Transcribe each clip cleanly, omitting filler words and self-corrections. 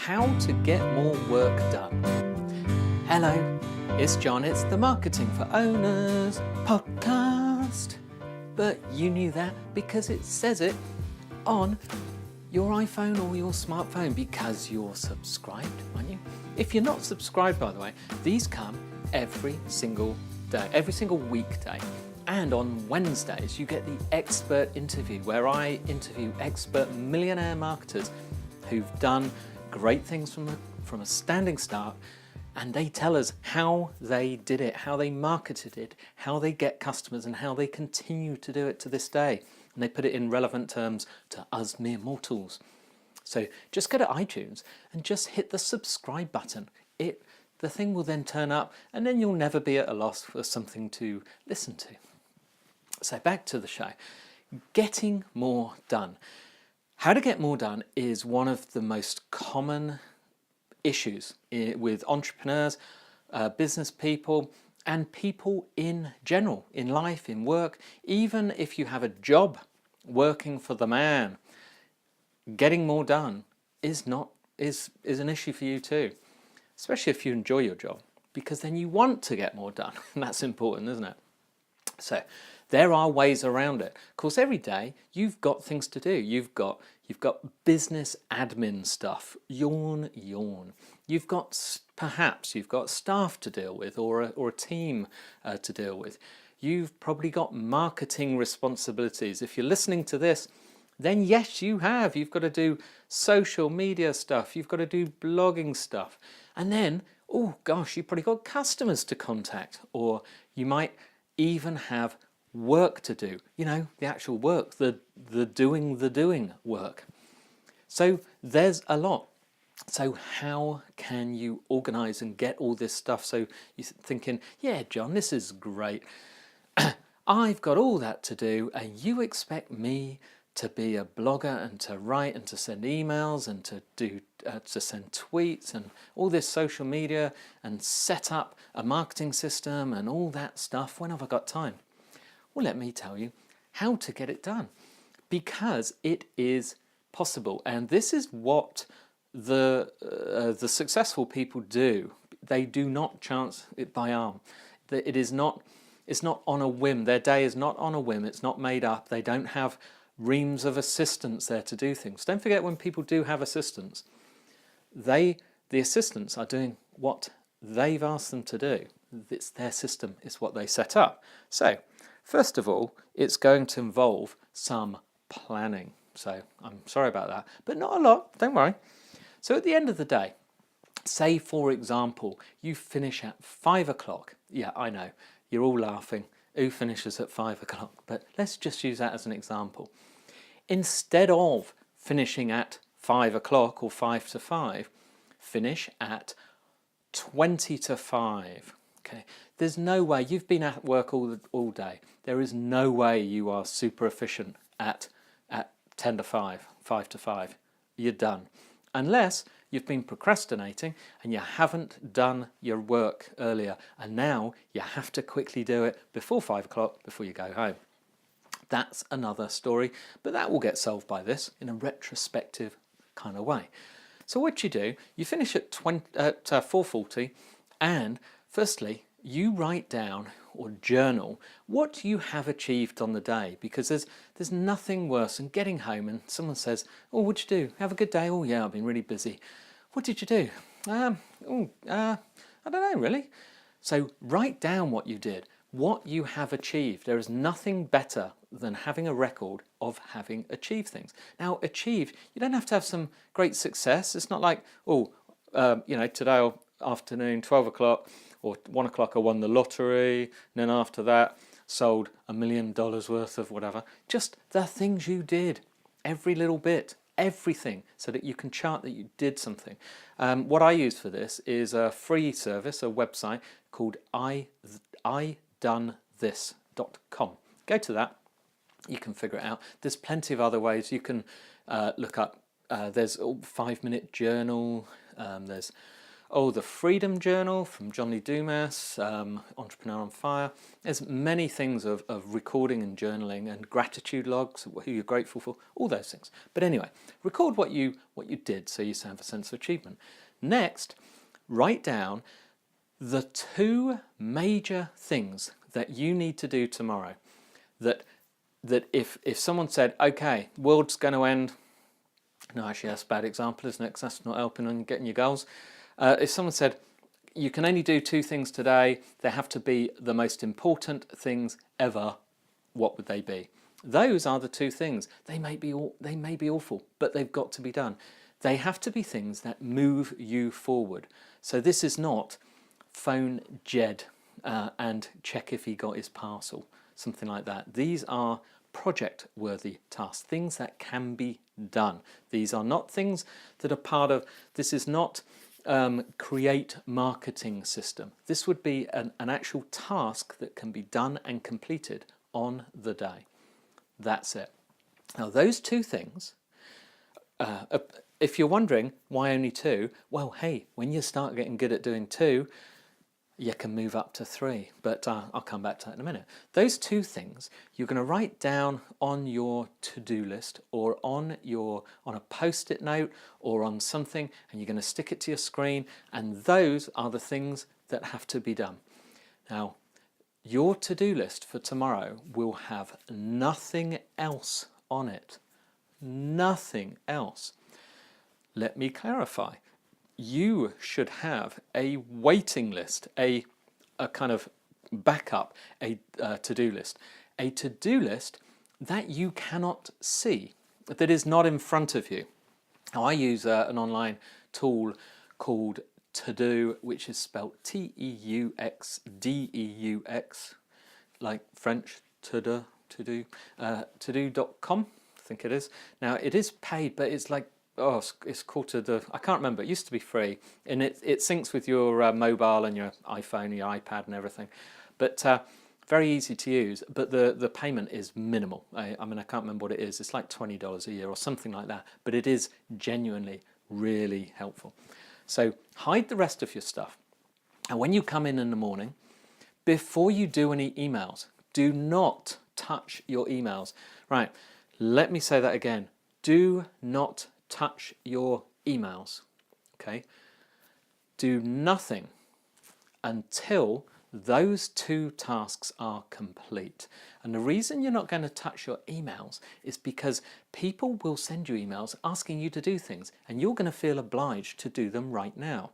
How to get more work done. Hello, it's John. It's the Marketing for Owners podcast. But you knew that because it says it on your iPhone or your smartphone because you're subscribed, aren't you? If you're not subscribed, by the way, these come every single day, every single weekday. And on Wednesdays, you get the expert interview where I interview expert millionaire marketers who've done great things from a standing start, and they tell us how they did it, how they marketed it, how they get customers, and how they continue to do it to this day. And they put it in relevant terms to us mere mortals. So just go to iTunes and just hit the subscribe button. The thing will then turn up, and then you'll never be at a loss for something to listen to. So back to the show. Getting more done. How to get more done is one of the most common issues with entrepreneurs, business people, and people in general, in life, in work. Even if you have a job working for the man, getting more done is an issue for you too, especially if you enjoy your job, because then you want to get more done, and that's important, isn't it? So there are ways around it. Of course, every day you've got things to do. You've got business admin stuff. Yawn. You've got staff to deal with, or a team to deal with. You've probably got marketing responsibilities. If you're listening to this, then yes, you have. You've got to do social media stuff. You've got to do blogging stuff. And then, oh gosh, you've probably got customers to contact, or you might even have work to do, the actual work, the doing work. So there's a lot. So how can you organize and get all this stuff? So you're thinking, yeah, John, this is great. I've got all that to do, and you expect me to be a blogger and to write and to send emails and to send tweets and all this social media and set up a marketing system and all that stuff. When have I got time? Well, let me tell you how to get it done, because it is possible. And this is what the successful people do. They do not chance it by arm. It's not on a whim. Their day is not on a whim. It's not made up. They don't have reams of assistants there to do things. Don't forget, when people do have assistants, the assistants are doing what they've asked them to do. It's their system, it's what they set up. So first of all, it's going to involve some planning. So I'm sorry about that, but not a lot, don't worry. So at the end of the day, say for example, you finish at 5 o'clock. Yeah, I know, you're all laughing. Who finishes at 5 o'clock? But let's just use that as an example. Instead of finishing at 5 o'clock or 5 to 5, finish at 20 to 5. Okay, there's no way, you've been at work all day. There is no way you are super efficient at 10 to 5, 5 to 5. You're done. Unless you've been procrastinating and you haven't done your work earlier, and now you have to quickly do it before 5 o'clock before you go home. That's another story, but that will get solved by this in a retrospective kind of way. So what you do, you finish at 4:40, and firstly, you write down or journal what you have achieved on the day, because there's nothing worse than getting home and someone says, "Oh, what'd you do? Have a good day." "Oh yeah, I've been really busy." "What did you do?" I don't know really." So write down what you did, what you have achieved. There is nothing better than having a record of having achieved things. Now, achieved, you don't have to have some great success. It's not like, today afternoon, 12 o'clock or 1 o'clock I won the lottery, and then after that sold $1 million worth of whatever. Just the things you did, every little bit, everything, so that you can chart that you did something. What I use for this is a free service, a website called iDoneThis.com. Go to that, you can figure it out. There's plenty of other ways. You can look up, there's a 5-minute journal, there's the Freedom Journal from John Lee Dumas, Entrepreneur on Fire. There's many things of recording and journaling and gratitude logs, who you're grateful for, all those things. But anyway, record what you did so you have a sense of achievement. Next, write down the 2 major things that you need to do tomorrow. That if someone said, okay, world's going to end, no, actually that's a bad example, isn't it? Because that's not helping on getting your goals. If someone said, you can only do 2 things today, they have to be the most important things ever, what would they be? Those are the 2 things. They may be awful, but they've got to be done. They have to be things that move you forward. So this is not phone Jed and check if he got his parcel, something like that. These are project-worthy tasks, things that can be done. These are not things that are part of, this is not create marketing system. This would be an actual task that can be done and completed on the day. That's it. Now those 2 things, if you're wondering why only 2, well, hey, when you start getting good at doing 2, you can move up to 3, but I'll come back to that in a minute. Those 2 things you're going to write down on your to-do list or on a post-it note or on something, and you're going to stick it to your screen, and those are the things that have to be done. Now, your to-do list for tomorrow will have nothing else on it. Nothing else. Let me clarify. You should have a waiting list, a kind of backup, a to-do list. A to-do list that you cannot see, that is not in front of you. Now, I use an online tool called To-Do, which is spelled T-E-U-X-D-E-U-X, like French, to-do, to-do.com, I think it is. Now, it is paid, but it's like, it's called To-Do. I can't remember. It used to be free, and it syncs with your mobile and your iPhone, your iPad, and everything. But very easy to use. But the payment is minimal. I mean, I can't remember what it is. It's like $20 a year or something like that. But it is genuinely really helpful. So hide the rest of your stuff, and when you come in the morning, before you do any emails, do not touch your emails. Right? Let me say that again. Do not touch your emails, okay? Do nothing until those 2 tasks are complete. And the reason you're not going to touch your emails is because people will send you emails asking you to do things, and you're going to feel obliged to do them right now.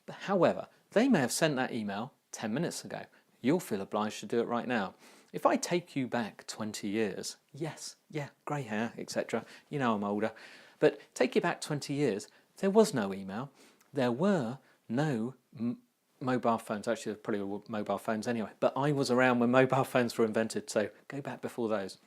But however, they may have sent that email 10 minutes ago. You'll feel obliged to do it right now. If I take you back 20 years, yes, yeah, grey hair, etc., you know I'm older, but take you back 20 years, there was no email, there were no mobile phones. Actually, there probably were mobile phones anyway, but I was around when mobile phones were invented, so go back before those.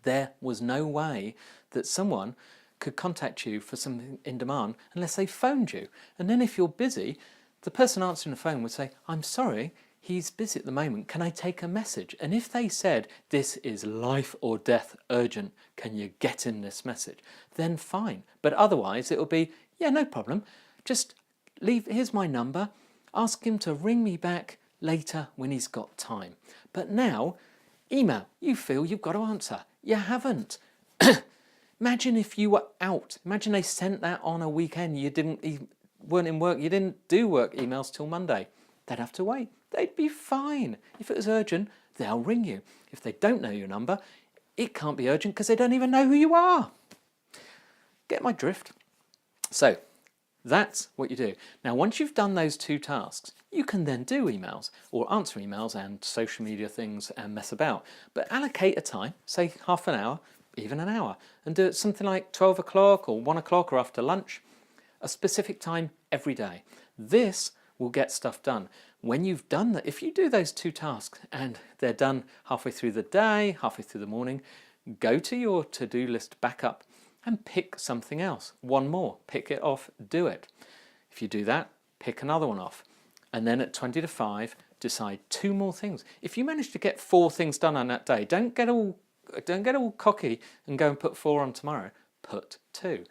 There was no way that someone could contact you for something in demand unless they phoned you. And then if you're busy, the person answering the phone would say, I'm sorry, he's busy at the moment, can I take a message? And if they said, this is life or death urgent, can you get in this message? Then fine. But otherwise it'll be, yeah, no problem. Just here's my number, ask him to ring me back later when he's got time. But now, email, you feel you've got to answer. You haven't. Imagine if you were out. Imagine they sent that on a weekend. You weren't in work. You didn't do work emails till Monday. They'd have to wait. They'd be fine. If it was urgent, they'll ring you. If they don't know your number, it can't be urgent because they don't even know who you are. Get my drift? So that's what you do. Now, once you've done those 2 tasks, you can then do emails or answer emails and social media things and mess about. But allocate a time, say half an hour, even an hour, and do it something like 12 o'clock or 1 o'clock or after lunch, a specific time every day. This will get stuff done. When you've done that, if you do those 2 tasks and they're done halfway through the day, halfway through the morning, go to your to-do list backup and pick something else. One more, pick it off, do it. If you do that, pick another one off. And then at 20 to 5, decide 2 more things. If you manage to get 4 things done on that day, don't get all cocky and go and put 4 on tomorrow. Put 2.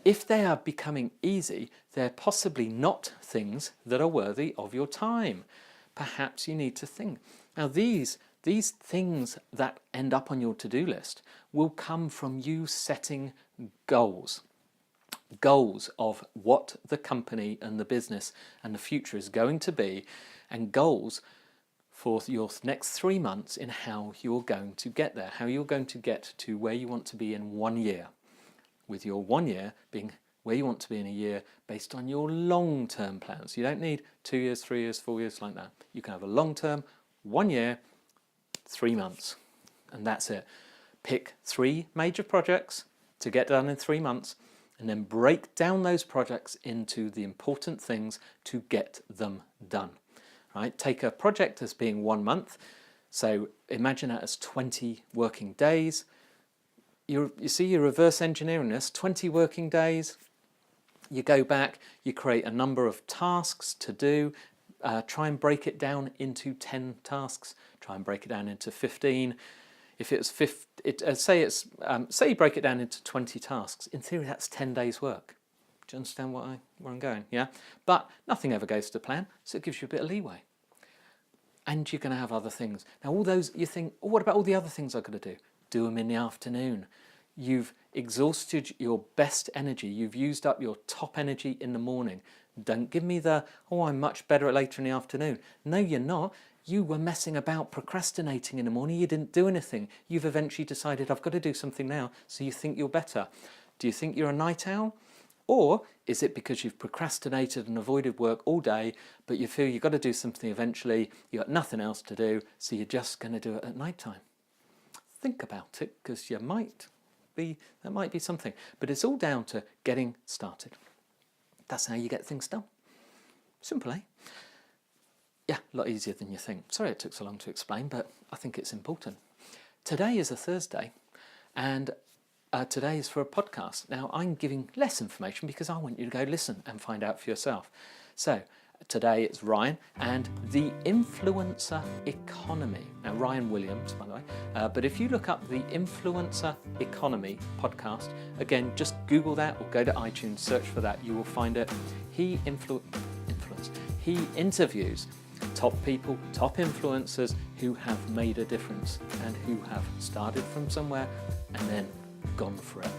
if they are becoming easy, they're possibly not things that are worthy of your time. Perhaps you need to think. Now these things that end up on your to-do list will come from you setting goals. Goals of what the company and the business and the future is going to be, and goals for your next 3 months in how you're going to get there, how you're going to get to where you want to be in 1 year, with your 1 year being where you want to be in a year based on your long-term plans. You don't need 2 years, 3 years, 4 years like that. You can have a long-term, 1 year, 3 months, and that's it. Pick 3 major projects to get done in 3 months, and then break down those projects into the important things to get them done. Right? Take a project as being 1 month, so imagine that as 20 working days. You see, you're reverse engineering this, 20 working days. You go back, you create a number of tasks to do, try and break it down into 10 tasks, try and break it down into 15. If it was say you break it down into 20 tasks, in theory that's 10 days work. Do you understand where I'm going? Yeah, but nothing ever goes to plan, so it gives you a bit of leeway. And you're going to have other things. Now all those, you think, oh, what about all the other things I've got to do? Do them in the afternoon. You've exhausted your best energy. You've used up your top energy in the morning. Don't give me the, oh, I'm much better at later in the afternoon. No, you're not. You were messing about, procrastinating in the morning. You didn't do anything. You've eventually decided, I've got to do something now, so you think you're better. Do you think you're a night owl? Or is it because you've procrastinated and avoided work all day, but you feel you've got to do something eventually, you've got nothing else to do, so you're just going to do it at night time? Think about it, because that might be something. But it's all down to getting started. That's how you get things done. Simple, eh? Yeah, a lot easier than you think. Sorry it took so long to explain, but I think it's important. Today is a Thursday, and today is for a podcast. Now, I'm giving less information because I want you to go listen and find out for yourself. So, today it's Ryan and the influencer economy. Now, Ryan Williams, by the way, but if you look up the influencer economy podcast, again, just Google that or go to iTunes, search for that, you will find it. He interviews top people, top influencers who have made a difference and who have started from somewhere and then gone for it.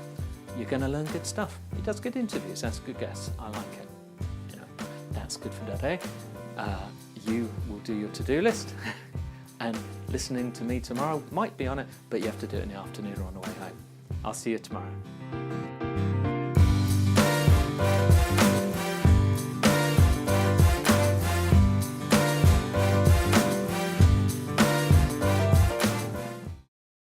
You're going to learn good stuff. He does good interviews. That's a good guess. I like it. You know, that's good for today. You will do your to-do list, and listening to me tomorrow might be on it, but you have to do it in the afternoon or on the way home. I'll see you tomorrow.